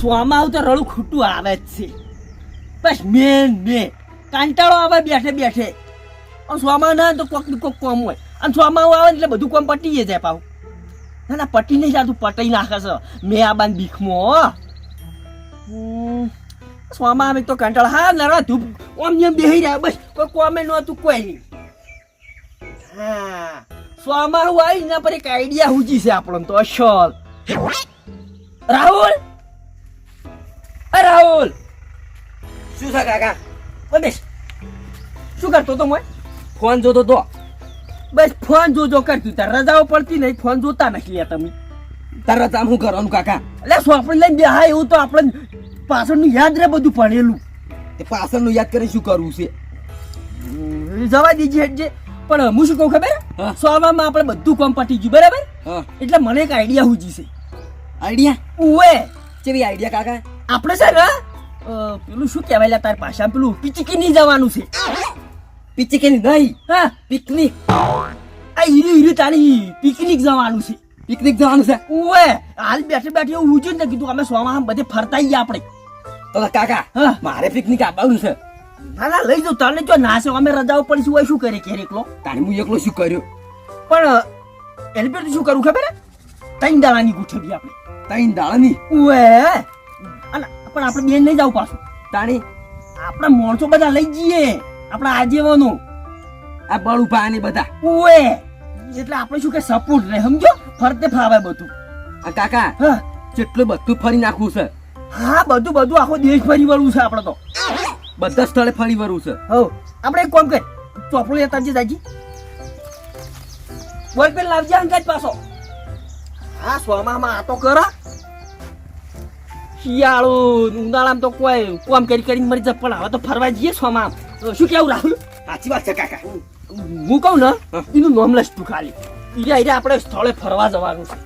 સોમાં આવું તો રડું ખોટું આવે જ છે. બસ મેં કંટાળો આવે બેઠે બેઠે. અને સોમાં ના તો કોક કોમ હોય, અને સોમાં આવે એટલે બધું કોમ પટી જાય પાછું. ના પટી નહીં જતું, પટાઈ નાખે છે મેં આ બાન બીખમાં. સોમાં આવે તો કંટાળો. હા નરવા ધૂપ ઓમ જેમ બેસી રહ્યા, બસ કોઈ કોમે નહોતું કોઈ નહીં. હા સોમાં હું આવી ના પર એક આઈડિયા હુજી છે આપણને તો અસલ. રાહુલ, રાહુલ શું છે કાકા? બસ શું કરતો તો મોય? ફોન જોતો તો. બસ ફોન જોજો કરતું તાર રજાઓ પડતી નહીં, ફોન જોતા નથી યાર તમે. તરત આમ શું કરવાનું કાકા? એટલે સોપડી લઈને બેહાય એવું તો આપણે પાછળનું યાદ રહે બધું ભણેલું. તે પાછળનું યાદ કરી શું કરવું છે? જવા દીજે હેડજે. પણ હું શું કહું ખબર? હા. સોવામાં આપણે બધું કામ પટી ગયું બરાબર. હા. એટલે મને એક આઈડિયા હુજી છે. આઈડિયા? ઓએ કેવી આઈડિયા કાકા? આપણે છે ને પેલું શું કહેવાય તાર પાછા પેલું પિચકી જવાનું છે. પિચકેની નહીં, હા પિકનિક. આ હીરી તારી પિકનિક જવાનું છે. પિકનિક જવાનું છે? ઓએ હાલ બેઠે બેઠે એવું હુજ્યું ને કીધું અમે સોમાં બધે ફરતા આવીએ આપણે. તો કાકા હા. મારે પિકનિક આવવાનું છે. ના લઈ જાઉં તને જો ના છે અમે રજાઓ પડીશું હોય શું કરે કે એકલો. તારે હું એકલો શું કર્યો? પણ એની પર શું કરવું ખબર? 3 દાડાની ગોઠવી આપણે. 3 દાડાની? ઓએ અને પણ આપણે બેન નહીં જાવ પાછું. તાણી આપણે માણસો બધા લઈ જઈએ, આપણા આજીવનો આ બળું પાણી બધા. ઓએ એટલે આપણે શું કે સપોર્ટ રહે, સમજો? ફરતે ફાવે બધું. આ કાકા હા જેટલું બધું ફરી નાખવું છે. હા બધું આખો દેશ ફરી વળવું છે આપણે તો. બધા સ્થળે ફરી વળવું છે. હો આપણે એક કામ કર, ચોપડો લેતા જજે દાજી. બોલ પેન લાવજે અંગાજ પાછો. હા સોમામાં આ તો કરા. શિયાળો ઉનાળામાં તો કોઈ કામ કરીને મરી જાય, પણ હવે તો ફરવા જઈએ સોમાં. શું કેવું રાહુલ? સાચી વાત છે કાકા. હું કહું ને એનું નામ લઈશ તું ખાલી. ઈ આપણે સ્થળે ફરવા જવાનું છે.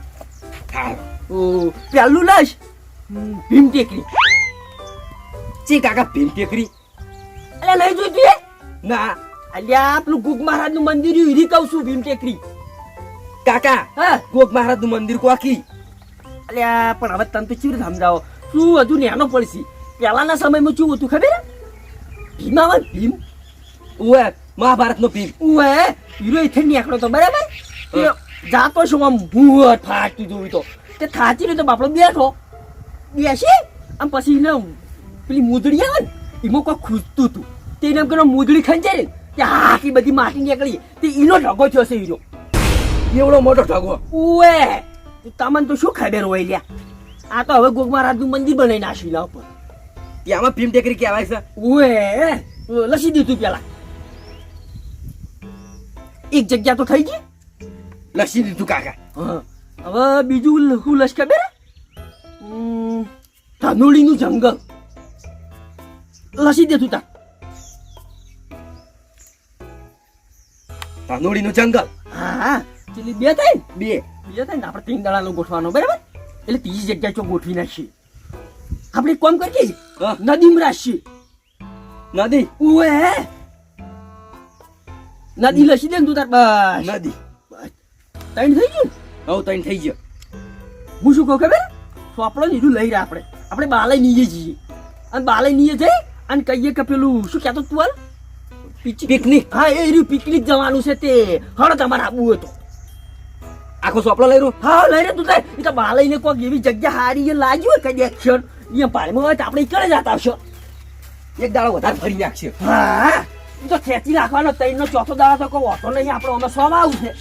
હા. પેલું લઈશ ભીમ ટેકરી. ચી કાકા ભીમ ટેકરી? એટલે લઈ જોઈતી ના અલ્યા પેલું ગુગ મહારાજ નું મંદિર હીરી કહું છું, ભીમ ટેકરી. કાકા હા ગોગ મહારાજ નું મંદિર કોકી. અલ્યા પણ હવે તને તો ચીર સમજાવો શું હજુ નેનો પડશે. પહેલાના સમયમાં શું હતું ખબર? ભીમાવન ભીમ. ઓએ મહાભારત નો ભીમ. ઓએ હીરો ઇથે નીકળ્યો તો બરાબર. જાતો શું આમ ભૂત ફાટતું જોયું તો તે થાચી રહ્યો તો બાપડો બેઠો બેસી આમ પછી ને પેલી મુદડી આવે ને એમાં કોઈ ખૂજતું હતું. તેને એમ કે મુદડી ખંચાય ને તે આખી બધી માટી નીકળી. તે ઈનો ઢગો થયો છે હીરો. એવડો મોટો ઢગો? ઓએ તમને તો શું ખબર હોય લ્યા. આ તો હવે ગોગ મહારાજ નું મંદિર બનાવી નાખ્યું એના ઉપર. ત્યાંમાં ભીમ ટેકરી કહેવાય છે? ઓએ લસી દીધું પેલા. એક જગ્યા તો થઈ ગઈ. લસી દીધું કાકા. હવે બીજું શું લશ ખબર? ધનોડી નું જંગલ લસી દેતું તા. ધનોડી નું જંગલ? હા પેલી બે થાય ને બે થાય ને આપણે 3 દાડાનો ગોઠવાનો બરાબર. એટલે ત્રીજી જગ્યા ચો ગોઠવી નાખીએ આપણે. એક કામ કરીએ નદીમાં રાખીએ. નદી? ઓએ નદી લસી દે ને તું તાર. બસ નદી 3 થઈ ગયું ને? હવે તઈને થઈ ગયો. હું શું કહું ખબર? સોપડો નીધું લઈ રહ્યા આપણે બાલાઈ નીએ જઈએ. અને બાલાઈ નીએ જઈ અને કહીએ કે પેલું શું કહેતો તું? પિકનિક? હા એ રહ્યું પિકનિક જવાનું છે. તે હળ તમારે આવવું હતો. આખો સોપડો લઈ રહ્યો? હા લઈ રે તું તાર. એ તો બાલાઈને કોઈક એવી જગ્યા હારી લાગ્યું હોય કઈ એક્શન અહીંયા પાણીમાં હોય તો આપણે કરે જતા આવશો. એક દાડો વધારે ફરી નાખશે. હા એ તો ખેંચી રાખવાનો. 3 નો 4થો દાડો તો કોઈ હોતો નહીં. આપણે અમે સોમાં આવું છે.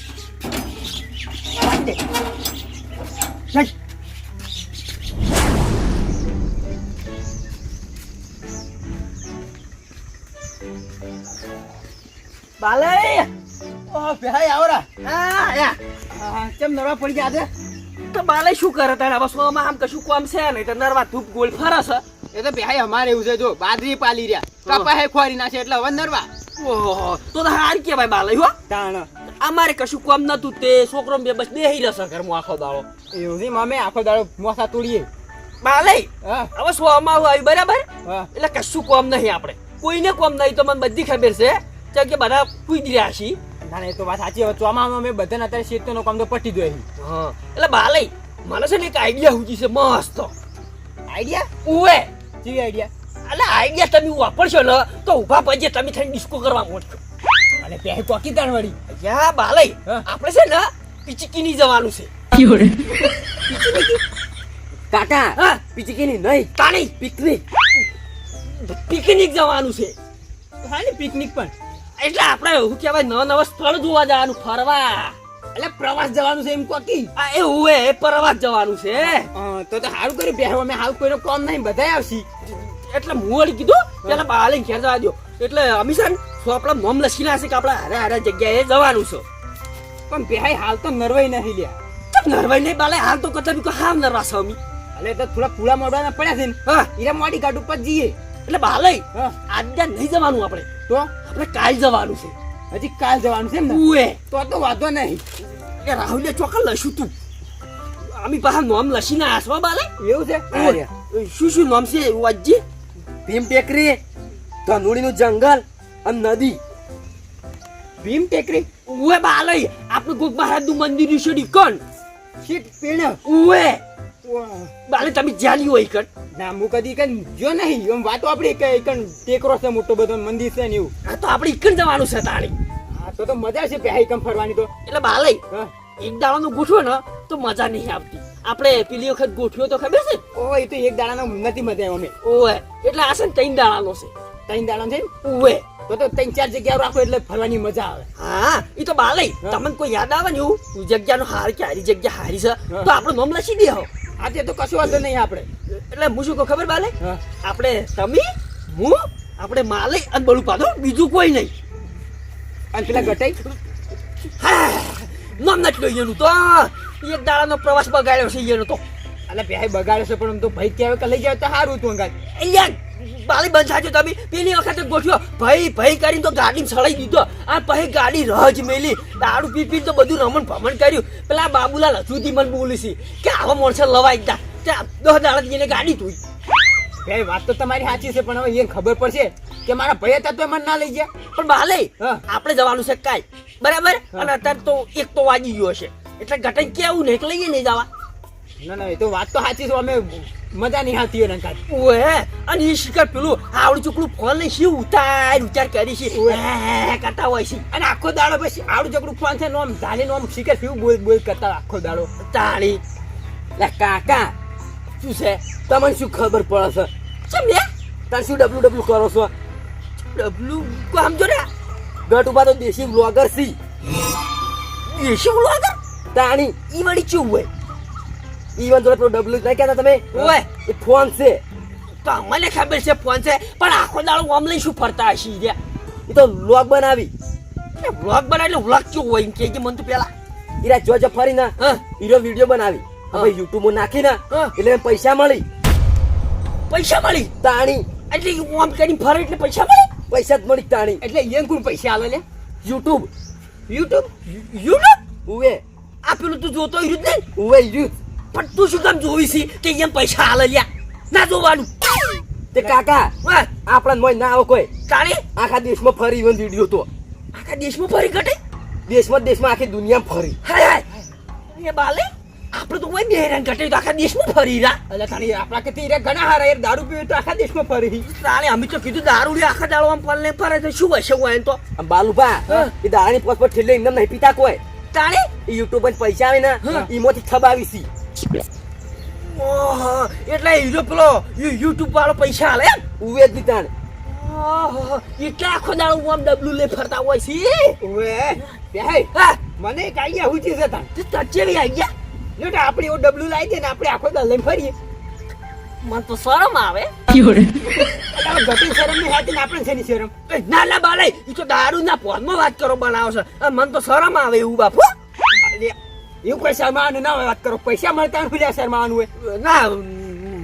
રાખી દે. ચાલ. બાલાઈ ઓ ભાઈ આવરા. હા આયા. કેમ નરવા પડી ગયા છે? તો બાલાઈ શું કરે તારે? હવે સોમાં આમ કશું કામ છે નહીં તો નરવા ધૂપ ગોળ ફરસ. એ તો ભાઈ અમારે એવું છે, જો બાજરી પાલી રહ્યા કપા હે ખોરી નાખે એટલે હવે નરવા. ઓહો તો હાર કેવાય બાલાઈ. હો તાણ અમારે કશું કામ નતું તે છોકરો બે બસ બેહી રહેશે ઘરમાં આખો દાડો. એવું નહીં અમે આખો દાડો મોસા તોડીએ. બાલાઈ હા હવે સોમાં આવ્યું બરાબર. હા એટલે કશું કામ નહીં આપણે. કોઈને કામ નહીં તો મને બધી ખબર છે. ચાલ કે બધા પૂઈ રહ્યા છીએ. ના એ તો વાત સાચી. હવે ચોમામાં અમે બધાને અત્યારે શેતનો કામ તો પટી દો. હા એટલે બાલાઈ મને છે ને એક આઈડિયા હુજી છે મસ્ત. આઈડિયા ઉવે કેવી આઈડિયા અલે આઈડિયા તમે વાપરશો ને તો ઊભા પછી તમે થઈને ડિસ્કો કરવા મોડશો અને પેહે ચોકીદાર વળી યા બાલય હા. આપણે છે ને પિચકીની જવાનું છે કાકા હા પિચકીની નહીં તાણી પિકનિક પિકનિક જવાનું છે હા ને પિકનિક પણ એટલે આપણે શું કહેવાય નવા સ્થળ જોવા જવાનું ફરવા એટલે પ્રવાસ જવાનું છે એમ કોકી આ એ ઉવે પ્રવાસ જવાનું છે તો સારું કર્યું પહેવા અમે હાલ કોઈનો કોમ નહીં બધાય આવશી એટલે હું વળી કીધું પેલા બાલે ઘેર જવા દો એટલે અમે છે ને આપણા મોમ લસીના છે કે આપણે હારે હારે જગ્યાએ જવાનું છે પણ પહેાઈ હાલ તો નરવાઈ નહીં લ્યા ચમ નરવાઈ નહીં બાલે હાલ તો કદાચ કો હાવ નરવા છે અમે એટલે તો થોડા પૂળા મોડવાના પડ્યા છે ને હા ઈરા મોડી કાઢ ઉપર જઈએ એટલે બાલે હા આજે નહીં જવાનું આપણે તો આપણે કાલ જવાનું છે હજી કાલ જવાનું છે એમ ને ઉવે તો વાંધો નહીં એ રાહુલે ચોકલ લઈશું તું અમે પાછા નોમ લસીના આસવા બાલે એવું છે શું શું નામ છે વાજી ભીમ ટેકરી ધનુડીનું જંગલ અને નદી ભીમ ટેકરી ઉવે બાલે આપણે ગોગ મહારાજનું મંદિર છે ડીકન શીટ પીણ ઉવે બાલે તમે જાણી હોય કણ ના હું કદી કન જો નહીં એમ વાતો આપડી કે કન ટેકરો છે મોટો બધો મંદિર છે ને એવું આ તો આપણે ઈકણ જવાનું છે તાણી હા તો મજા છે પહેાઈ કમ ફરવાની તો એટલે બાલે હા એક દાડાનું ગોઠવો ને તો મજા નહીં આવતી આપણે પેલી વખત ગોઠવ્યો તો ખબર છે ઓ એ તો એક દાડાનો નથી મજા આવે અમે ઓવે એટલે આ છે ને 3 દાડાનો છે 3 દાડા છે ઓવે તો 3-4 જગ્યા રાખો એટલે ફરવાની મજા આવે હા એ તો બાલે હા. તમને કોઈ યાદ આવે ને એવું જગ્યાનો હાર કે હારી જગ્યા હારી છે હા. તો આપણે નામ લખી દે હો આજે તો કશું વાંધો નહીં આપણે એટલે હું શું કહું ખબર બાલે હા આપણે તમે હું આપણે માલે અને બળું પાડો બીજું કોઈ નહીં અને પેલા ગટાઈ હા નામ નથી લઈ એનું તો એક દાડાનો પ્રવાસ બગાડ્યો છે એનો તો એટલે પહેાઈ બગાડે છે પણ આમ તો ભાઈ કહેવાય કે લઈ જાય તો સારું હતું અંગાત અહીંયા બાલી બંધ થાજો તમે પેલી વખતે ગોઠવ્યો ભાઈ કરીને તો ગાડી સળાઈ દીધો આ પછી ગાડી રજ મેલી દારૂ પી તો બધું રમણ ભમણ કર્યું પેલા બાબુલાલ હજુથી મને બોલી છે કે આવા માણસો લવાઈ ગયા ત્યાં 10 દાડા જઈને ગાડી ધોઈ ભાઈ વાત તો તમારી સાચી છે પણ હવે એને ખબર પડશે કે મારા ભાઈ હતા તો મને ના લઈ ગયા પણ બાલે હા. આપણે જવાનું છે કાલ બરાબર અને અત્યારે તો 1 તો વાગી ગયો છે એટલે ઘટાઈ કેવું ને એટલે લઈએ નહીં જવા ના ના એ તો વાત તો સાચી છે અમે મજા નહીં આવતી હોય અંગાત ઓએ અને એ શિકાર પેલું આવડું ચૂકડું ફોન લઈ શું ઉતાર કરી છે કરતા હોય છે અને આખો દાડો પછી આડું ચકડું ફોન છે નોમ ધાને નોમ શીખર ફીવું બોલ કરતા આખો દાડો તાળી લે કાકા શું છે તમને શું ખબર પડે છે ચમ લે તાર શું ડબલું કરો છો ડબલું કામ જો ને ગટ ઉભા તો દેશી બ્લોગર સી દેશી વ્લોગર તાણી ઈ વળી ચૂ હોય ઈવન જોડે પેલો ડબલું નહીં કહેતા તમે ઓય એ ફોન છે તો મને ખબર છે ફોન છે પણ આખો દાડો આમ લઈ શું ફરતા હશે રે એ તો વ્લોગ બનાવી વ્લોગ બનાવે એટલે વ્લોગ ચૂ હોય એમ કે મન તો પેલા ઈરા જો ફરી ના હા હીરો વિડીયો બનાવી હા. હવે યુટ્યુબ માં નાખી ના હા. એટલે એમ પૈસા મળી પૈસા મળી તાણી એટલે આમ કરીને ફરે એટલે પૈસા મળે પૈસા જ મળી તાણી એટલે એને કોણ પૈસા આલે લે યુટ્યુબ યુટ્યુબ યુટ્યુબ ઉવે આ પેલું તું જોતો રહ્યું જ નહીં ઉવે યુથ પણ તું શું કામ જોઈ છે કે એમ પૈસા હાલે લ્યા ના જોવાનું તે કાકા હા આપણા મોય ના આવે કોઈ તાણે આખા દેશમાં ફરી ઇવન વિડીયો તો આખા દેશમાં ફરી ઘટે દેશમાં આખી દુનિયામાં ફરી હાય હાય એ બાલે આપણે તો કોઈ બેરાન ઘટે તો આખા દેશમાં ફરી રા એટલે તારી આપણા કે તીરે ઘણા હારા યાર દારૂ પીવે તો આખા દેશમાં ફરી તાણે અમે તો કીધું દારૂ લે આખા દાડો આમ પલને ફરે તો શું હશે હોય તો આમ બાલુભા હા. એ દાડાની પોસ્ટ પર ઠેલે એમને નહીં પીતા કોઈ તાણે એ યુટ્યુબ પર પૈસા આવે ને હા. એમાંથી થબાવી સી ઓહો એટલે હીરો પેલો યુટ્યુબ વાળો પૈસા હાલે એમ ઉવે જ દીતાણ ઓહો એટલે આખો દાડો આમ ડબલું લે ફરતા હોય છે ઓએ પહેાઈ હા મને એક આઈડિયા હુજી છે તાન તે તચેવી આઈ ગયા લ્યો ને આપણે એવો ડબલું લાવી દે ને આપણે આખો દા લઈને ફરીએ મને તો શરમ આવે એટલે ગટી શરમ ની હાથી ને આપણે છે ની શરમ એ ના ના બાલે ઈ તો દારૂ ના પોનમાં વાત કરો બનાવો છે આ મને તો શરમ આવે એવું બાપુ અરે, એવું કોઈ શરમાવાનું ના હોય વાત કરો પૈસા મળતા ને ખુલ્યા શરમાવાનું હોય ના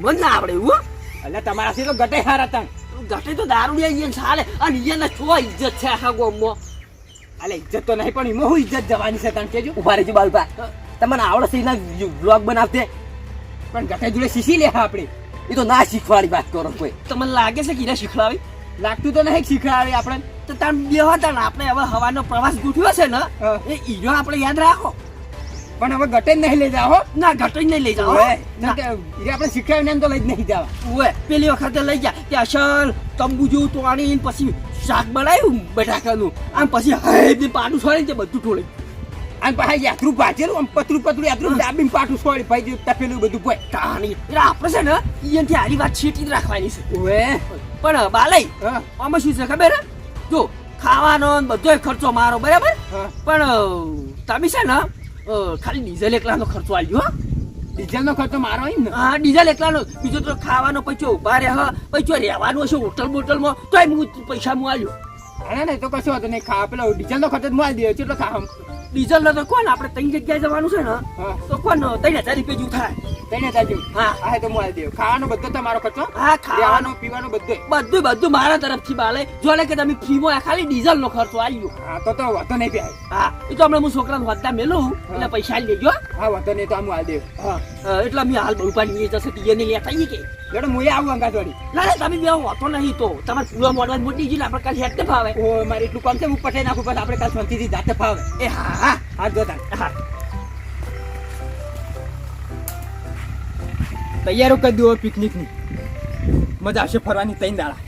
મને ના આવડે એવું હો. એટલે તમારાથી તો ગટે હારા તાન ઘટે તો દારૂ લે ઈયન ચાલે અને ઈયન છો ઇજ્જત છે આખા ગામમાં અલે ઇજ્જત તો નહીં પણ એમાં હું ઇજ્જત જવાની છે તાન કેજો ઉભા રહેજો બાલુભા તમને આવડે છે એના બ્લોગ બનાવતે પણ ગટે જોડે શીશી લે આપણે એ તો ના શીખવાડી વાત કરો કોઈ તમને લાગે છે કે ઈને શીખડાવી લાગતું તો નહીં શીખડાવે આપણે તો તમે બે હતા ને આપણે હવે હવાનો પ્રવાસ ગોઠવ્યો છે ને હા. એ ઈરો આપણે યાદ રાખો પણ હવે ગટે જ નહીં લઈ જાવ હો. ના ઘટે નહીં લઈ જાઓ ઓવે, ના. કેમ કે એ આપણે શીખવાડ્યું ને એમ તો લઈ જ નહીં જવા. ઓવે પેલી વખતે લઈ ગયા કે અસલ તંબુ જેવું તોડીને પછી શાક બનાવ્યું બટાકાનું આમ પછી હાય બી પાડું છોડીને તે બધું ઠોળી અને પાછા યાત્રું પાછેલું આમ પતરું યાત્રું દાબીને પાટું છોડી ભાઈ તપેલું બધું પોય. તાણી એટલે આપણે છે ને અહીંયાથી આરી વાત છેટી જ રાખવાની છે ઓવે પણ બાલય હા આમાં શું છે ખબર હે? જો ખાવાનો ને બધોય ખર્ચો મારો બરાબર હા પણ તમે છે ને ખાલી ડીઝલ એકલાનો ખર્ચો આલ્યો હો. ડીઝલનો ખર્ચો મારો હોય ને. હા ડીઝલ એકલાનો બીજો તો ખાવાનો પૈસો ઉભા રહે હ પૈસો રહેવાનું હશે હોટલ બોટલમાં તોય હું પૈસા હું આલ્યો અરે નહીં તો કશું હતું નહીં ખા પેલો ડીઝલનો ખર્ચો જ મારી દે કેટલો ખા ડીઝલ તો કોણ આપણે ત્રણ જગ્યાએ જવાનું છે ને હા તો કોણ 3000 રૂપિયા જેવું થાય તઈને તાજુ હા. હા તો મારી દે ખાવાનો બધો તમારો ખર્ચો હા ખાવાનો ખાવાનો પીવાનો બધો. બધું મારા તરફથી બાલે જોડે કે તમે ફ્રીમાં ખાલી ડીઝલ નો ખર્ચો આવ્યો હા તો વાતો નહીં પ્યાય. હા એ તો હમણાં હું છોકરાને વધતા મેલું એટલે પૈસા લઈ લેજો હા વાતો નહીં તો આમ હાલ દે. હા એટલે અમે હાલ બહુ પાણી જશે ટીયર લેતા આવીએ કે જોડે હું આવું અંગાત વાળી. ના ના તમે બે હોતો નહીં તો તમારે પૂરો મોડવા મોટી જીને આપણે કાલે હેડ ફાવે ઓ મારે એટલું કામ છે હું પટાઈ નાખું પછી આપણે કાલ શાંતિથી જાતે ફાવે. એ હા હા હા જોતા હા તૈયારો કરી દો પિકનિકની મજા આવશે ફરવાની ત્રણ દાડા.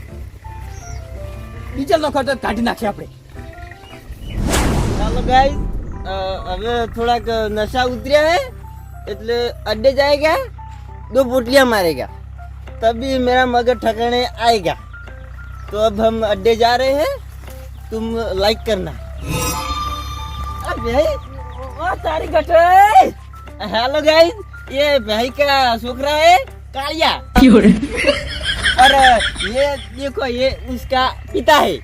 ડીઝલનો ખર્ચો કાઢી નાખીએ આપણે. ચાલો गाइस હવે થોડાક નશા ઉતર્યા है એટલે अड्डे जाएगा 2 पोटलियां मारेगा तभी मेरा मगर ठिकाने आएगा तो अब हम अड्डे जा रहे हैं तुम लाइक करना. अब भाई ઓ તારી ગટે हेलो गाइस ये भाई का छोकरा है कालिया और ये देखो ये उसका पिता है.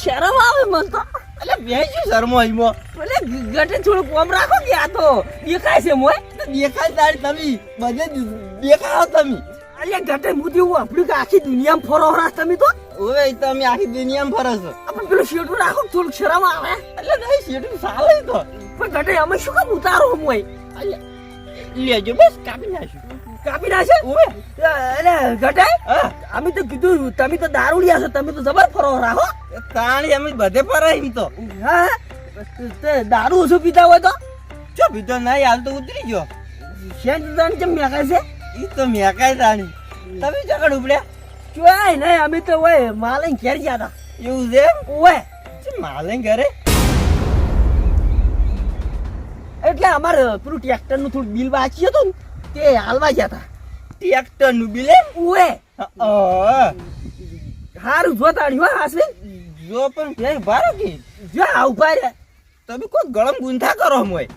શરમ આવે મન તો अरे भाई શું શરમો ઈમો ભલે ગટે થોડું કોમ રાખો કે આ તો દેખાય છે મોય દેખાય તારી તમે બધે દેખાઓ તમે. અલ્યા ગટે મુદી હું આપણી કે આખી દુનિયામાં ફરો રાસ તમે તો ઓવે ઈ તો અમે આખી દુનિયામાં ફરો છો. આપણે પેલું શેઠું રાખો થોડુંક શરમ આવે એટલે નહીં શેઠું સાલે તો પણ ગટે અમે શું કામ ઉતારો મોય લેજો બસ કાપી નાખ્યું. કાપી નાખે ઓવે અરે ગટે હા અમે તો કીધું તમે તો દારૂડિયા છો તમે તો જબર ફરો રાખો તાણી અમે બધે ફરાય એમ તો હા તે દારૂ ઓછું પીતા હોય તો જો બીજો નહીં હાલ તો ઉતરી ગયો. શેઠ દાન કેમ મેકાય છે ઈ તો મેકાય તાણી તમે જગડ ઉપડ્યા ચોય નહીં અમે તો ઓય માલે ઘેર ગયા હતા એવું છે ઓય છે માલે ઘરે એટલે અમારે પેલું ટ્રેક્ટર નું થોડું બિલ બાકી હતું ને તે હાલવા ગયા હતા ટ્રેક્ટર નું બિલે ઓય હારું જોતાડ્યું હો હાસવી જો પણ ફેર ભારો કે જો આ ઉભા રે તમે કોઈ ગળમ ગુંથા કરો મોય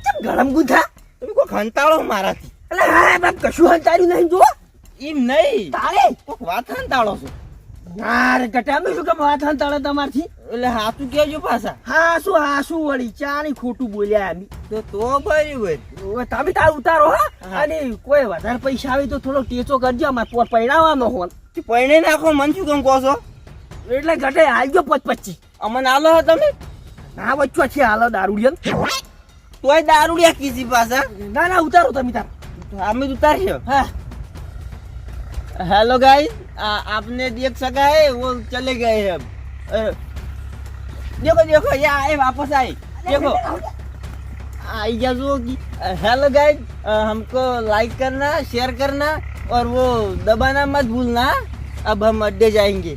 ચમ ગરમ ગુંથા તમે કોઈ ખંતાળો મારાથી એટલે હા બાપ કશું હંતાડ્યું નહીં જો એમ નહીં તારે કોક વાત ખંતાળો છો ના રે ગટા અમે શું કામ વાત હંતાડે તમારથી એટલે હાથું કેજો પાછા હાસું વળી ચાની ખોટું બોલ્યા અમે તો ભાઈ હોય ઓય તમે તાર ઉતારો હા હા. અને કોઈ વધારે પૈસા આવે તો થોડો ટેચો કરજો અમારે પોર પૈણાવાનો હોન પૈણે નાખો મન શું કેમ કહો છો એટલે ઘટે આવજો 25 અમને આલો હો તમે ના વચ્ચો છે હાલો દારૂડિયન તોય દારૂડિયા કીધી પાછા ના ના ઉતારો તમે તાર અમે ઉતારશો. હા हेलो गाइस आपने देख सका है वो चले गए हैं अब देखो देखो ये आए वापस आए देखो आई जा जो हेलो गाइस हमको लाइक करना शेयर करना और वो दबाना मत भूलना अब हम अड्डे जाएंगे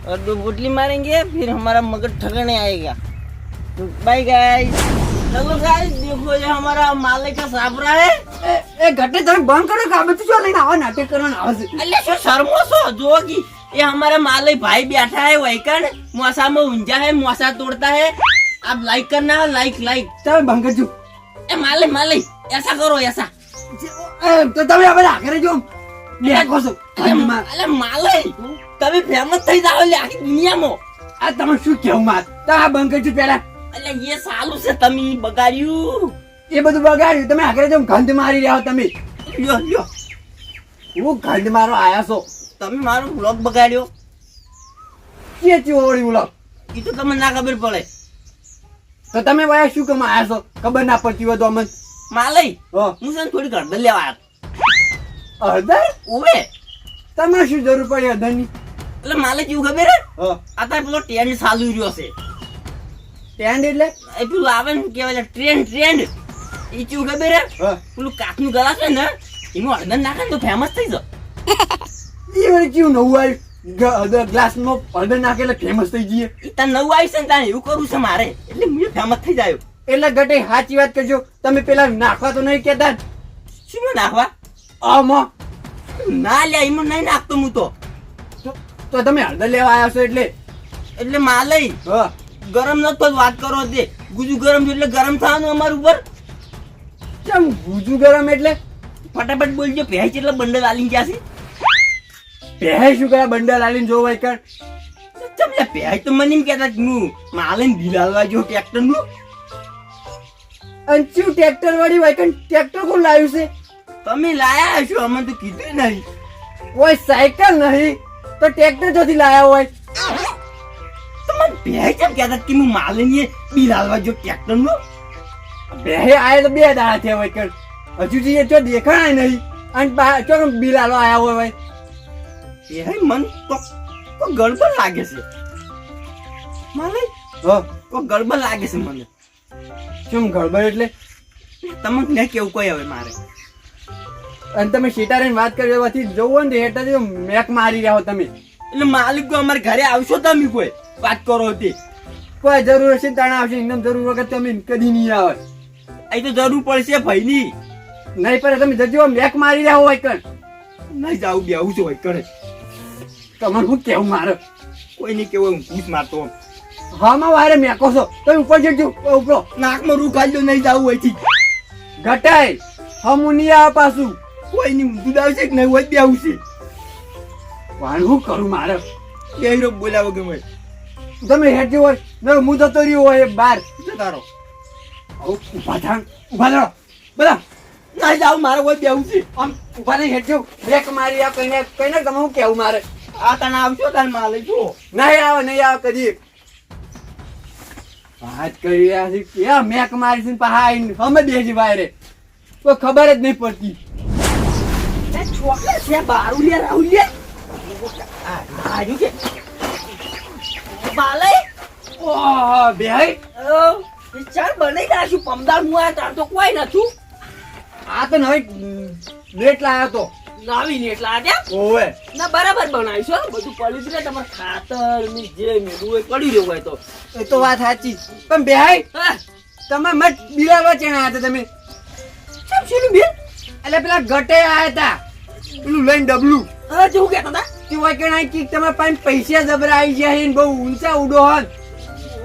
और 2 बोतली मारेंगे फिर हमारा मगर ठगने आएगा तो बाय गाइस. चलो गाइस देखो ये हमारा माले का साबरा है. એ ઘટે તમે બંધ કરો કે અમે તો શું લઈને આવા નાટક કરવાના આવે છે. अल्ले शो शर्मो सो जो कि ये हमारे माले भाई बैठा है वहीकन मौसा में उंजा है मौसा तोड़ता है. आप लाइक करना लाइक लाइक તમે બંધ કરજો. ए माले माले ऐसा करो ऐसा. તો તમે હવે આગળ જો દેખો છો ઘરમાં. अरे माले તમે फेमस થઈ જાવ લે આખી દુનિયામાં. આ તમે શું કેવું માર તો આ બંધ કરજો પહેલા. અલ્લે ये સાલું છે તમે બગાડ્યું. એ બધું બગાડ્યું તમે આગળ જો ગંધ મારી રહ્યા તમે. લ્યો લ્યો હું ગંધ મારો આયા છો તમે મારો વ્લોગ બગાડ્યો. કે ચોરી ઉલો એ તો તમને ના ખબર પડે. તો તમે વયા શું કામ આયા છો ખબર ના પડતી હોય તો અમને. માલે હો હું છે ને થોડી ગરદન લેવા આવ્યો. અડધર ઓવે તમે શું જરૂર પડી અડધરની. એટલે માલે કેવું ખબર હે હો અત્યારે પેલો ટેન ચાલુ રહ્યો છે સ્ટેન્ડ એટલે એ પેલું આવે ને કેવાય ટ્રેન્ડ એ ચેવું ખબર હે હા. પેલું કાચનું ગ્લાસ છે ને એમાં હળદર નાખે ને તો ફેમસ થઈ જાય. ઈ વળી કેવું નવું આવ્યું ગ્લાસમાં હળદર નાખે એટલે ફેમસ થઈ જઈએ. ઈ તાર નવું આવી છે ને તારે એવું કરવું છે મારે એટલે હું ફેમસ થઈ જાય. એટલે ગટે સાચી વાત કરજો, તમે પેલા નાખવા તો નહીં કહેતા ને? શું માં નાખવા? આમાં ના લ્યા એમાં નહીં નાખતો હું તો. તો તમે હળદર લેવા આવ્યા છો એટલે માલય હા. ગરમ નતો વાત કરો તે ગુજુ ગરમ છે એટલે ગરમ થવાનું અમારું ઉપર. કેમ ભૂજું ગરમ એટલે? ફટાફટ બોલજો ભેંસ એટલે બંડલ આલી ગયા છે. પહે શું કરે બંડલ આલીને જોવાય કર? ચમ લે ભેંસ તો મને એમ કહેતા કે હું માલને બિલ આલવા જો ટ્રેક્ટર નું. અંચું ટ્રેક્ટર વાળી વાયકન ટ્રેક્ટર કોણ લાવ્યું છે? તમે લાયા હશો અમને તો કીધું નહીં. કોઈ સાયકલ નહીં તો ટ્રેક્ટર જોથી લાયા હોય. તમે ભેંસ કેમ કહેતા કે હું માલને બિલ આલવા જો ટ્રેક્ટર નું. પહે આયા તો 2 દાડા થયા હોય કર, હજુ જે તો દેખાય નહીં અને ચો બિલ આલો આયા હોય ભાઈ. એ મન તો ગડબડ લાગે છે માલય. હા. કોઈ ગડબડ લાગે છે મને. કેમ ગડબડ એટલે? તમને ને કેવું કોઈ હવે મારે. અને તમે સીતારામ વાત કરી હોવાથી જોવો ને હેઠળ જો મેક મારી રહ્યા હો તમે. એટલે માલિક અમારે ઘરે આવશો તમે કોઈ વાત કરો તે. કોઈ જરૂર હશે તાણે આવશે, એકદમ જરૂર વગર તમે કદી નહીં આવે. અહીં તો જરૂર પડશે ભાઈની. નહીં પણ તમે જજો મેક મારી રહ્યા હોય કર. નહીં જાવું બે આવું છું ભાઈ કરે. તમારે શું કેવું મારે? કોઈ નહીં કેવું હું ભૂત મારતો. હામાં વારે મેકો છો તમે ઉપર જજો ઉપરો. નાકમાં રૂ ખાઈ નહીં જાવું હોયથી. ઘટાય હમું નહીં આવે પાછું. કોઈ નહીં ઊંધું આવશે કે નહીં હોય બે આવું છે. પણ શું કરું મારે? બે હીરો બોલાવો કે ભાઈ તમે હેઠી હોય ને હું જતો રહ્યો હોય બહાર. તારો ઉભા થાણ ઉભા રહો બધા. ના જાવું મારે કોઈ બે આવું છે. આમ ઉભા નહીં હેઠજો બ્રેક મારી આ કઈને કઈને તમે શું કેવું મારે? આ તને આવશો તાર માલિક જો. નહીં આવે નહીં આવે કદી. વાત કરી રહ્યા છે ક્યાં મેક મારી છે ને પાછા આવીને અમે બેસી વાયરે કોઈ ખબર જ નહીં પડતી. ચોકલેટ છે બારું લે રાહુલ લે. આજુ કે બાલય ઓહ બેહાઈ ચાલ બનાવી નાખ્યું પમદાર હું આ તાર તો કોઈ નતું. આ તો નવી લેટ લાયો તો. નાવી ને એટલે આજે ઓવે ના બરાબર બનાવીશું હો. બધું પડ્યું છે ને તમારે ખાતર ની જે મેળવું એ પડી રહ્યું હોય તો. એ તો વાત સાચી પણ બેહાઈ હા તમે મત બિલાડવા ચણા હતા તમે. કેમ શેનું બેન? એટલે પેલા ગટે આયા હતા પેલું લઈને ડબલું હા જેવું કહેતા હતા. તે વાંકણ કે તમે પાસે પૈસા જબરા આવી ગયા છે ને બહુ ઊંચા ઉડો હોત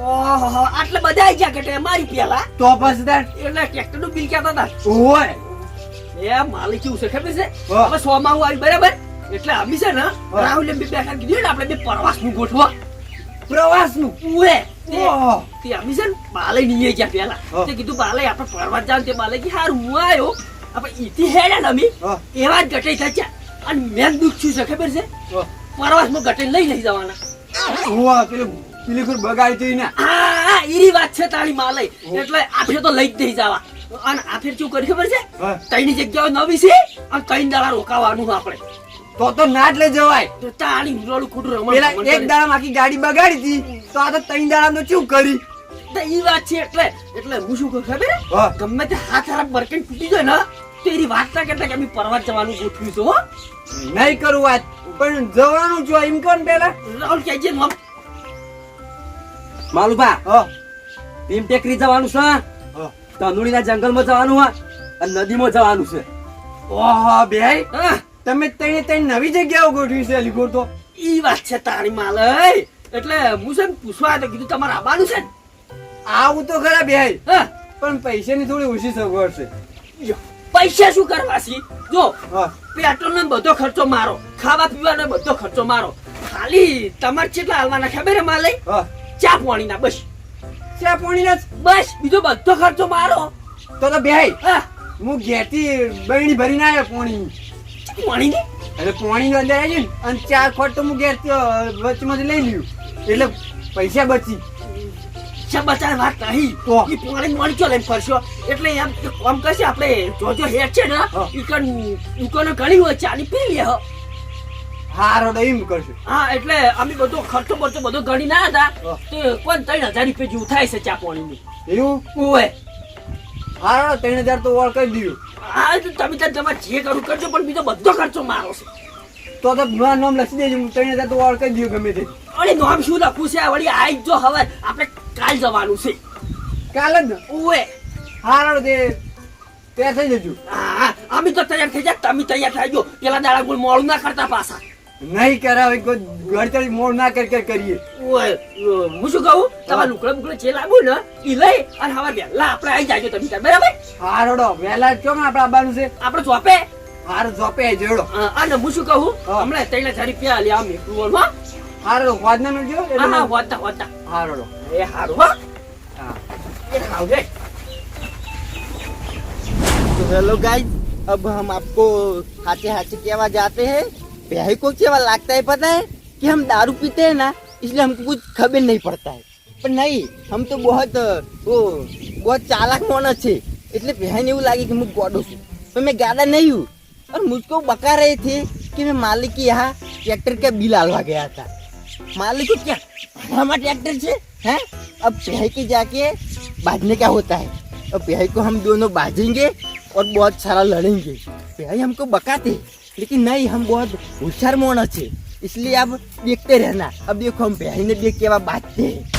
ઓહો આટલે બધા આઈ ગયા કે મારી પેલા તો પછી તાર એટલે ટ્રેક્ટર નું બિલ કહેતા હતા. ઓય એ માલિક કેવું છે ખબર છે? હા. હવે 100 માં આવી બરાબર એટલે અમી છે ને રાહુલ બે બેઠા કીધું ને આપણે બે પ્રવાસ નું ગોઠવા. પ્રવાસનું ઉએ ઓહ તે અમી છે ને બાલે નીએ ગયા પેલા. હા. તે કીધું બાલે આપણે પ્રવાસ જાવ તે બાલે કે હાર હું આવ્યો આપણે ઈથી હેડ્યા ને અમી હા. એવા જ ગટે થયા અને મેન દુઃખ શું છે ખબર છે? હા. પ્રવાસમાં ગટે લઈ જવાના. ઓહ પેલી કોઈ બગાડી તો ને હા ઈરી વાત છે તારી માલય. એટલે આપણે તો લઈ જ નહીં જવા. અને આ ફેર શું કરી ખબર છે? હા. તઈની જગ્યાઓ નવી છે અને તઈન દાડા રોકાવાનું આપણે. તો ના જ લઈ જવાય. તો તાળી રોડું ખોટું રમણ પેલા રમણ એક કરે. દાડા આખી ગાડી બગાડી હતી તો આ તો 3 દાડા શું કરી. તો ઈ વાત છે એટલે હું શું કહું ખબર હે? હા. ગમે તે હાથ હાથ બરકન તૂટી જાય ને તો એની વાત ના કરતા કે અમે પરવાત જવાનું ગોઠવ્યું છે હો. નહીં કરું વાત પણ જવાનું છો એમ કોણ પેલા રાહુલ કે છે ને માલુભા હા ભીમ ટેકરી જવાનું છે, હા. તંદુડીના જંગલમાં જવાનું હોય અને નદીમાં જવાનું છે. ઓહો બેહાઈ હા તમે ત્રણ નવી જગ્યાઓ ગોઠવી છે અલીગોર તો. ઈ વાત છે તારી માલય. એટલે હું છે ને પૂછવા તો કીધું તમારે આવવાનું છે ને? આવું તો ખરા બેહાઈ હા પણ પૈસાની થોડી ઓછી સગવડ છે. પૈસા શું કરવા છે? જો હા પેટ્રોલ નો બધો ખર્ચો મારો, ખાવા પીવાનો બધો ખર્ચો મારો. ખાલી તમારે કેટલા હાલવાના ખબર હે માલય? હા ચા પાણી ના બસ ચા પાણી ના બસ બીજો બધો ખર્ચો મારો. તો બેહાઈ હા હું ઘેરથી બરણી ભરીને આવ્યો પાણી. પાણી ની એટલે પાણી નો અંદર આવી ને અને 4 ખોટ તો હું ઘેરથી વચમાંથી લઈ લ્યું એટલે પૈસા બચી. બચાર વાત નહીં તો? ઈ પાણી મળી ચો લઈને ફરશો એટલે એમ કામ કરશે આપણે જોજો હેડ છે ને હા. ઈ કન દુકાનો ઘણી હોય ચાની પી લે હો. હારો એમ કરશું. હા એટલે અમે બધો ખર્ચો બરચો બધો ગણી ના હતા તે કોણ 3000 રૂપિયા જેવું થાય છે ચા પાણીનું. એવું ઓય હારો 3000 તો ઓળ કરી દીધું. હા તો તમે તાર તમારે જે કરવું કરજો પણ બીજો બધો ખર્ચો મારો છે. તો મારું નામ લખી દેજો. હું 3000 તો ઓળ કરી દીધું ગમે તે. અરે નામ શું લખવું છે વળી આઈ જો હવે આપણે કાલ જવાનું છે. કાલે જ ને ઓય હારો તે તૈયાર થઈ જજો. હા અમે તો તૈયાર થઈ જાય તમે તૈયાર થઈ જાઓ પેલા દાડા બોલ મોડું ના કરતા પાછા. નહીં કરાવે ઘડી મોડ ના કરીએ. ઓય હું શું કહું તમારે લુકડા બુકડા જે લાગુ ને એ લઈ અને હવે વહેલા આપણે આવી જાજો તમે તાર બરાબર. હારોડો વહેલા ચો આપણે આવવાનું છે. આપણે જોપે હારો જોપે જોડો. અને હું શું કહું હા. હમણાં 3000 રૂપિયા લે આમ એકલું હા હારો વાદ ના મળજો. હા હોતા હોતા હારોડો. એ હારું હા હા. એ ખાવ રે. तो हेलो गाइस, अब हम आपको हाथे हाथे केवा जाते हैं. भाई को केवा लगता है पता है कि हम दारू पीते हैं ना, इसलिए हमको कुछ खबर नहीं पड़ता है. पर नहीं, हम तो बहुत चालाक मानस है. એટલે બહેન એવું લાગે કે હું ગોડો છું पर मैं गाड़ा नहीं हूँ. और मुझको बका रहे थे कि मैं मालिक के यहाँ ट्रैक्टर का बिल आलवा गया था. मालिक को क्या हमारा ट्रैक्टर से है. अब भाई के जाके बांधने का होता है. अब भाई को हम दोनों बांधेंगे और बहुत सारा लड़ेंगे. भाई हमको बकाते लेकिन नहीं, हम बहुत होशियार मानस है, इसलिए अब देखते रहना. अब देखो हम भाई ने देख के अब बांधते हैं.